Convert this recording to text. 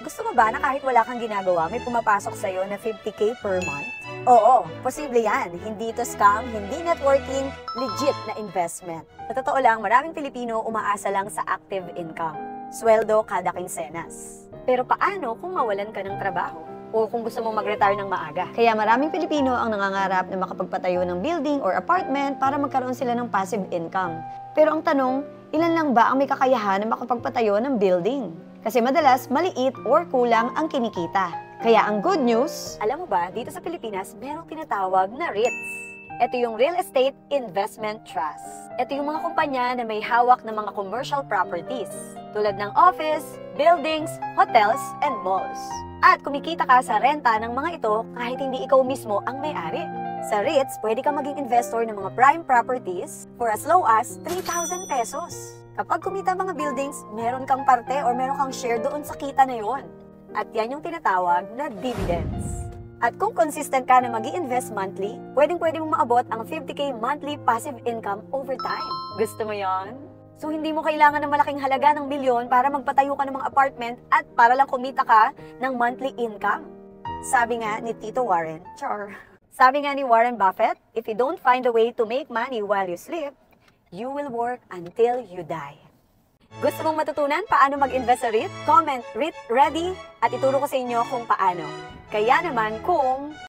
Gusto mo ba na kahit wala kang ginagawa, may pumapasok sa'yo na 50K per month? Oo, posible yan. Hindi ito scam, hindi networking, legit na investment. Sa totoo lang, maraming Pilipino umaasa lang sa active income. Sweldo kada kinsenas. Pero paano kung mawalan ka ng trabaho? O kung gusto mong mag-retire ng maaga? Kaya maraming Pilipino ang nangangarap na makapagpatayo ng building or apartment para magkaroon sila ng passive income. Pero ang tanong, ilan lang ba ang may kakayahan na makapagpatayo ng building? Kasi madalas, maliit or kulang ang kinikita. Kaya ang good news, alam mo ba, dito sa Pilipinas, merong tinatawag na REITs. Ito yung Real Estate Investment Trust. Ito yung mga kumpanya na may hawak ng mga commercial properties, tulad ng office, buildings, hotels, and malls. At kumikita ka sa renta ng mga ito kahit hindi ikaw mismo ang may-ari. Sa REITs, pwede kang maging investor ng mga prime properties for as low as 3,000 pesos. Kapag kumita mga buildings, meron kang parte or meron kang share doon sa kita na yon. At yan yung tinatawag na dividends. At kung consistent ka na mag-i-invest monthly, pwedeng-pwede mong maabot ang 50K monthly passive income over time. Gusto mo yon? So hindi mo kailangan ng malaking halaga ng milyon para magpatayo ka ng mga apartment at para lang kumita ka ng monthly income. Sabi nga ni Tito Warren, Sabi nga ni Warren Buffett, if you don't find a way to make money while you sleep, you will work until you die. Gusto mong matutunan paano mag-invest sa REIT? Comment REIT ready at ituro ko sa inyo kung paano. Kaya naman kung